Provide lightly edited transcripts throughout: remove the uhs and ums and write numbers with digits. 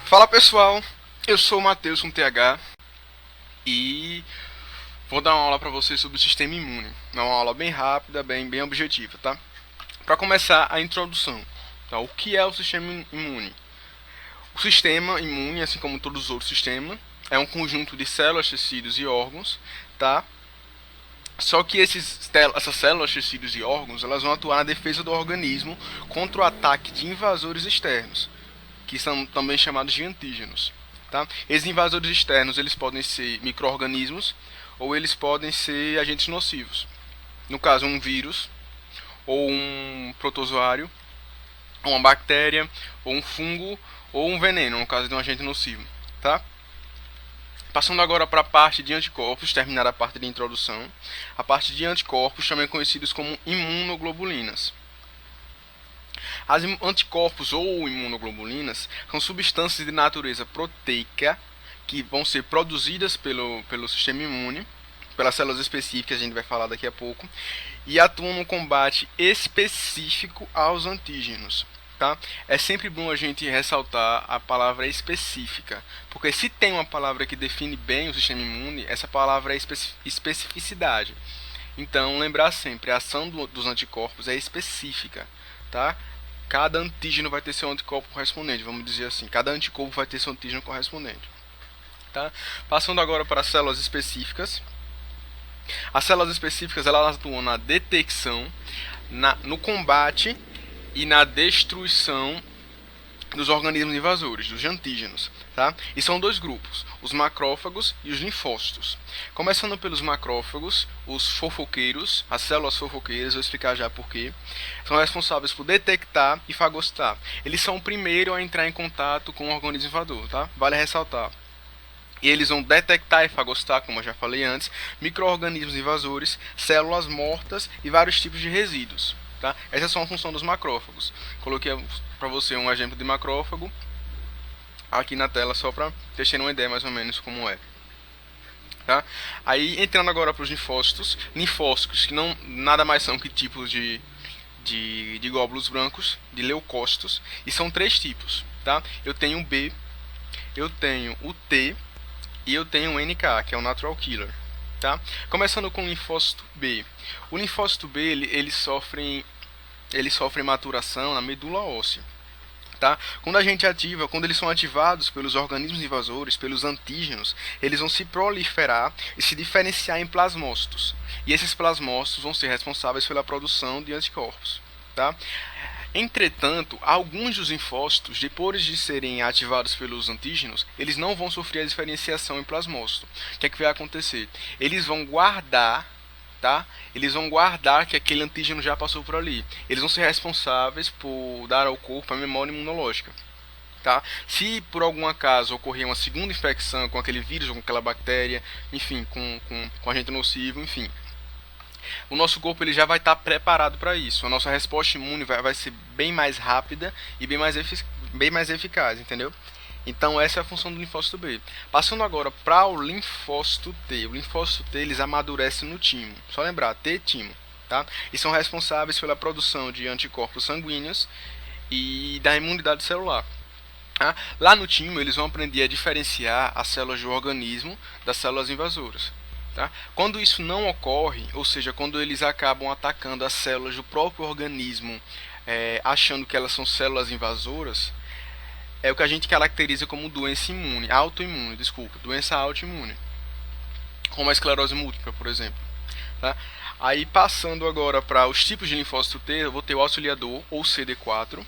Fala pessoal, eu sou o Matheus com TH e vou dar uma aula para vocês sobre o sistema imune. É uma aula bem rápida, bem objetiva, tá? Para começar, a introdução. Tá? O que é o sistema imune? O sistema imune, assim como todos os outros sistemas, é um conjunto de células, tecidos e órgãos, tá? Só que essas células, tecidos e órgãos, elas vão atuar na defesa do organismo contra o ataque de invasores externos, que são também chamados de antígenos. Tá? Esses invasores externos eles podem ser micro-organismos ou eles podem ser agentes nocivos. No caso, um vírus, ou um protozoário, ou uma bactéria, ou um fungo, ou um veneno, no caso de um agente nocivo. Tá? Passando agora para a parte de anticorpos, terminar a parte de introdução. A parte de anticorpos, também conhecidos como imunoglobulinas. As anticorpos ou imunoglobulinas são substâncias de natureza proteica que vão ser produzidas pelo sistema imune, pelas células específicas, a gente vai falar daqui a pouco, e atuam no combate específico aos antígenos. Tá? É sempre bom a gente ressaltar a palavra específica, porque se tem uma palavra que define bem o sistema imune, essa palavra é especificidade. Então, lembrar sempre, a ação dos anticorpos é específica, tá? Cada antígeno vai ter seu anticorpo correspondente, vamos dizer assim. Cada anticorpo vai ter seu antígeno correspondente. Tá? Passando agora para as células específicas. As células específicas elas atuam na detecção, no combate e na destruição dos organismos invasores, dos antígenos. Tá? E são dois grupos, os macrófagos e os linfócitos. Começando pelos macrófagos, os fofoqueiros, as células fofoqueiras, vou explicar já porquê, são responsáveis por detectar e fagocitar. Eles são o primeiro a entrar em contato com o organismo invasor, tá? Vale ressaltar. E eles vão detectar e fagocitar, como eu já falei antes, micro-organismos invasores, células mortas e vários tipos de resíduos. Tá? Essa é só uma função dos macrófagos. Coloquei para você um exemplo de macrófago aqui na tela, só para vocês terem uma ideia mais ou menos como é. Tá? Aí entrando agora para os linfócitos que não nada mais são que tipos de glóbulos brancos, de leucócitos, e são três tipos. Tá? Eu tenho o B, eu tenho o T e eu tenho o NK, que é o Natural Killer. Tá? Começando com o linfócito B. O linfócito B ele sofre maturação na medula óssea. Tá? Quando eles são ativados pelos organismos invasores, pelos antígenos, eles vão se proliferar e se diferenciar em plasmócitos. E esses plasmócitos vão ser responsáveis pela produção de anticorpos. Tá? Entretanto, alguns dos linfócitos, depois de serem ativados pelos antígenos, eles não vão sofrer a diferenciação em plasmócito. O que é que vai acontecer? Eles vão guardar, tá? Eles vão guardar que aquele antígeno já passou por ali. Eles vão ser responsáveis por dar ao corpo a memória imunológica. Tá? Se por algum acaso ocorrer uma segunda infecção com aquele vírus ou com aquela bactéria, enfim, com agente nocivo, enfim, o nosso corpo ele já vai estar preparado para isso. A nossa resposta imune vai ser bem mais rápida e bem mais eficaz, entendeu? Então essa é a função do linfócito B. Passando agora para o linfócito T. O linfócito T eles amadurecem no timo. Só lembrar, T timo, tá? E são responsáveis pela produção de anticorpos sanguíneos e da imunidade celular. Tá? Lá no timo eles vão aprender a diferenciar as células do organismo das células invasoras. Tá? Quando isso não ocorre, ou seja, quando eles acabam atacando as células do próprio organismo, achando que elas são células invasoras, é o que a gente caracteriza como doença doença autoimune, como a esclerose múltipla, por exemplo. Tá? Aí passando agora para os tipos de linfócito T, eu vou ter o auxiliador, ou CD4,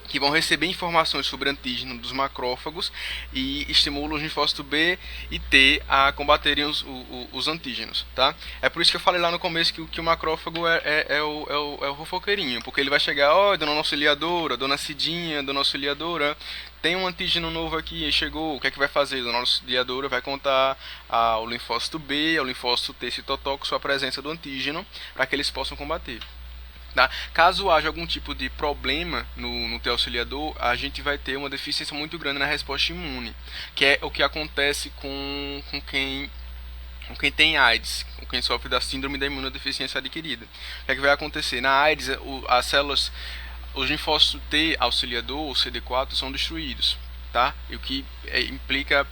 que vão receber informações sobre antígeno dos macrófagos e estimulam os linfócitos B e T a combaterem os antígenos. Tá? É por isso que eu falei lá no começo que o macrófago é o fofoqueirinho, porque ele vai chegar, dona auxiliadora, dona Cidinha, dona auxiliadora, tem um antígeno novo aqui, chegou, o que é que vai fazer? A dona auxiliadora vai contar ao linfócito B, ao linfócito T citotóxico a presença do antígeno para que eles possam combater. Tá? Caso haja algum tipo de problema no teu auxiliador, a gente vai ter uma deficiência muito grande na resposta imune, que é o que acontece com quem tem AIDS, com quem sofre da síndrome da imunodeficiência adquirida. O que é que vai acontecer? Na AIDS, as células os linfócitos T auxiliador, ou CD4, são destruídos, tá? E o que implica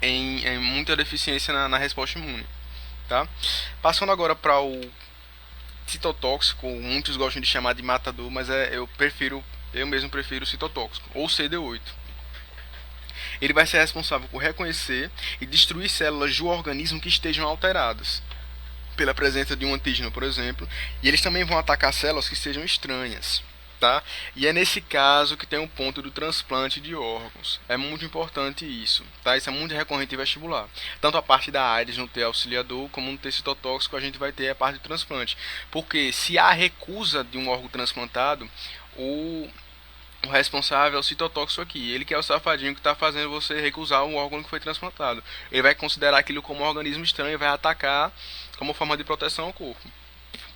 em muita deficiência na resposta imune, tá? Passando agora para o citotóxico, muitos gostam de chamar de matador, mas eu mesmo prefiro o citotóxico, ou CD8. Ele vai ser responsável por reconhecer e destruir células do organismo que estejam alteradas pela presença de um antígeno, por exemplo, e eles também vão atacar células que sejam estranhas, tá? E é nesse caso que tem o ponto do transplante de órgãos. É muito importante isso, tá? Isso é muito recorrente em vestibular. Tanto a parte da AIDS no T auxiliador, como no T citotóxico, a gente vai ter a parte do transplante. Porque se há recusa de um órgão transplantado, o responsável é o citotóxico aqui. Ele que é o safadinho que está fazendo você recusar o órgão que foi transplantado. Ele vai considerar aquilo como um organismo estranho e vai atacar como forma de proteção ao corpo.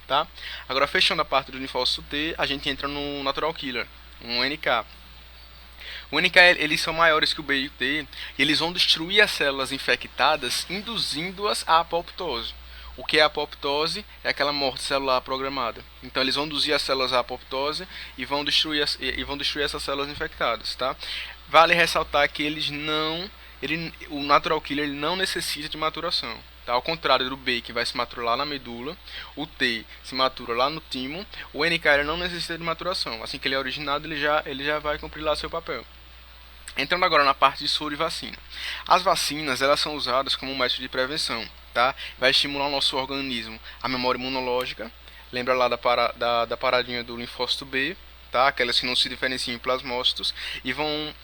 Tá? Agora, fechando a parte do linfócito T, a gente entra no natural killer, um NK. O NK, eles são maiores que o B e o T, e eles vão destruir as células infectadas, induzindo-as à apoptose. O que é a apoptose? É aquela morte celular programada. Então eles vão induzir as células à apoptose e vão destruir essas células infectadas, tá? Vale ressaltar que o natural killer ele não necessita de maturação. Tá? Ao contrário do B, que vai se maturar lá na medula, o T se matura lá no timo, o NK ele não necessita de maturação. Assim que ele é originado, ele já vai cumprir lá seu papel. Entrando agora na parte de soro e vacina. As vacinas elas são usadas como um método de prevenção. Tá? Vai estimular o nosso organismo a memória imunológica. Lembra lá da paradinha do linfócito B, tá? Aquelas que não se diferenciam em plasmócitos e vão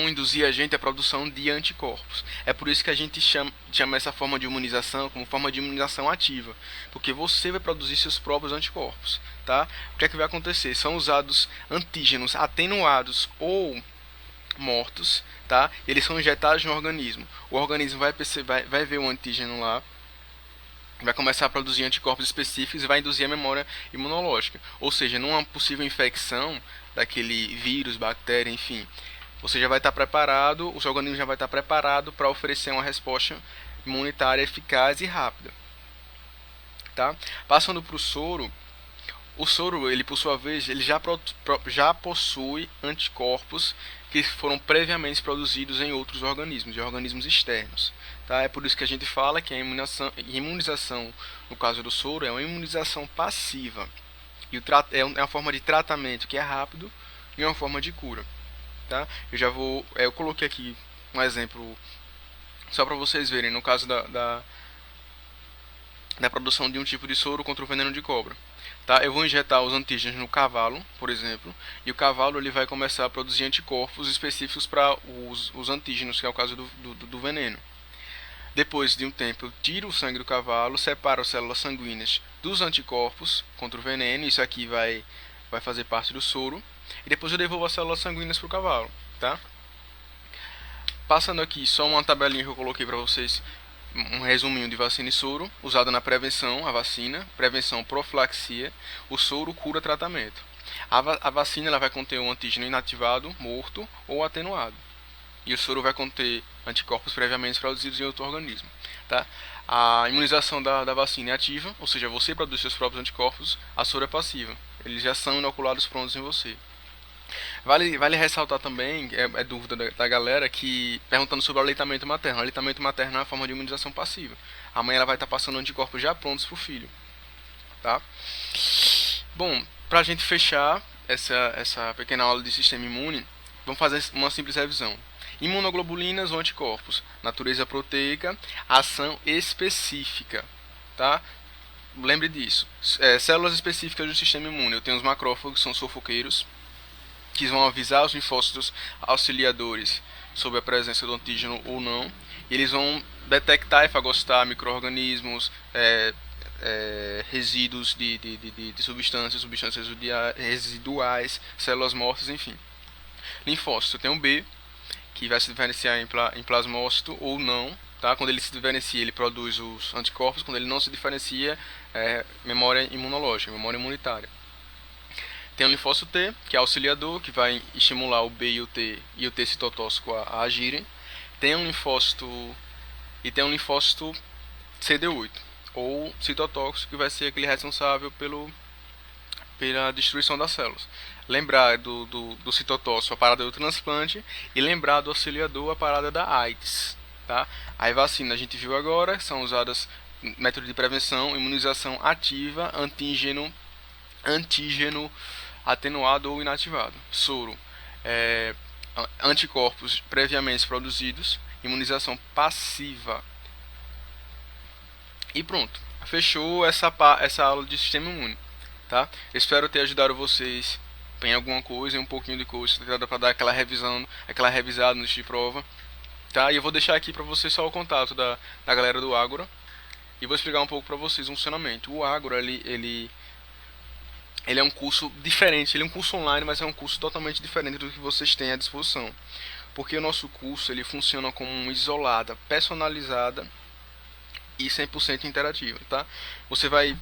induzir a gente à produção de anticorpos. É por isso que a gente chama essa forma de imunização como forma de imunização ativa, porque você vai produzir seus próprios anticorpos. Tá? O que é que vai acontecer? São usados antígenos atenuados ou mortos, tá? Eles são injetados no organismo. O organismo vai ver o antígeno lá, vai começar a produzir anticorpos específicos e vai induzir a memória imunológica. Ou seja, numa possível infecção daquele vírus, bactéria, enfim, você já vai estar preparado, o seu organismo já vai estar preparado para oferecer uma resposta imunitária eficaz e rápida. Tá? Passando para o soro, ele por sua vez, ele já possui anticorpos que foram previamente produzidos em outros organismos, em organismos externos. Tá? É por isso que a gente fala que a imunização, no caso do soro, é uma imunização passiva. E é uma forma de tratamento que é rápido e uma forma de cura. Tá? Eu coloquei aqui um exemplo só para vocês verem, no caso da produção de um tipo de soro contra o veneno de cobra. Tá? Eu vou injetar os antígenos no cavalo, por exemplo, e o cavalo ele vai começar a produzir anticorpos específicos para os antígenos, que é o caso do veneno. Depois de um tempo, eu tiro o sangue do cavalo, separo as células sanguíneas dos anticorpos contra o veneno, isso aqui vai fazer parte do soro, e depois eu devolvo as células sanguíneas para o cavalo. Tá? Passando aqui só uma tabelinha que eu coloquei para vocês, um resuminho de vacina e soro, usada na prevenção, a vacina, prevenção, profilaxia, o soro, cura, tratamento. A vacina ela vai conter um antígeno inativado, morto ou atenuado. E o soro vai conter anticorpos previamente produzidos em outro organismo. Tá? A imunização da vacina é ativa, ou seja, você produz seus próprios anticorpos, a soro é passiva. Eles já são inoculados prontos em você. Vale ressaltar também, é dúvida da galera, que perguntando sobre o aleitamento materno. O aleitamento materno é uma forma de imunização passiva. A mãe ela vai estar passando anticorpos já prontos para o filho. Tá? Bom, para a gente fechar essa pequena aula de sistema imune, vamos fazer uma simples revisão. Imunoglobulinas ou anticorpos, natureza proteica, ação específica. Tá? Lembre disso. Células específicas do sistema imune. Eu tenho os macrófagos, que são sufoqueiros, que vão avisar os linfócitos auxiliadores sobre a presença do antígeno ou não. E eles vão detectar e fagocitar micro-organismos, resíduos de substâncias residuais, células mortas, enfim. Linfócito tem um B, que vai se diferenciar em plasmócito ou não. Tá? Quando ele se diferencia, ele produz os anticorpos. Quando ele não se diferencia, memória imunológica, memória imunitária. Tem o linfócito T, que é auxiliador, que vai estimular o B e o T citotóxico a agirem. Tem um linfócito CD8, ou citotóxico, que vai ser aquele responsável pela destruição das células. Lembrar do citotóxico, a parada do transplante, e lembrar do auxiliador, a parada da AIDS. Tá? Aí vacina, a gente viu agora, são usadas método de prevenção, imunização ativa, antígeno atenuado ou inativado. Soro, anticorpos previamente produzidos, imunização passiva. E pronto, fechou essa aula de sistema imune. Tá? Espero ter ajudado vocês em alguma coisa, em um pouquinho de coisa, para dar aquela revisão, aquela revisada no de prova. Tá? E eu vou deixar aqui para vocês só o contato da galera do Ágora. E vou explicar um pouco para vocês o funcionamento. O Ágora, ele é um curso diferente, ele é um curso online, mas é um curso totalmente diferente do que vocês têm à disposição. Porque o nosso curso ele funciona como uma isolada, personalizada e 100% interativa, tá? Você vai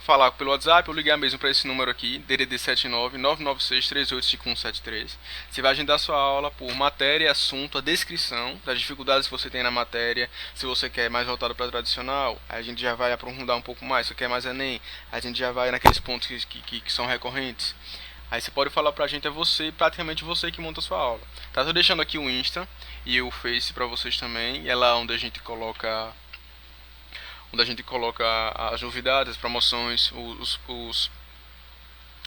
falar pelo WhatsApp ou ligar mesmo para esse número aqui, DDD 79-996-385173. Você vai agendar sua aula por matéria, assunto, a descrição das dificuldades que você tem na matéria. Se você quer mais voltado para tradicional, a gente já vai aprofundar um pouco mais. Se você quer mais Enem, a gente já vai naqueles pontos que são recorrentes. Aí você pode falar pra gente, é você, praticamente você que monta a sua aula. Tá, tô deixando aqui o Insta e o Face pra vocês também. E é lá onde a gente coloca as novidades, as promoções,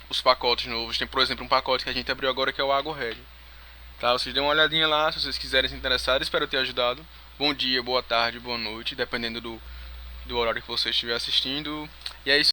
os pacotes novos. Tem, por exemplo, um pacote que a gente abriu agora que é o Água Red. Tá? Vocês dêem uma olhadinha lá se vocês quiserem se interessar. Espero ter ajudado. Bom dia, boa tarde, boa noite, dependendo do horário que você estiver assistindo. E é isso.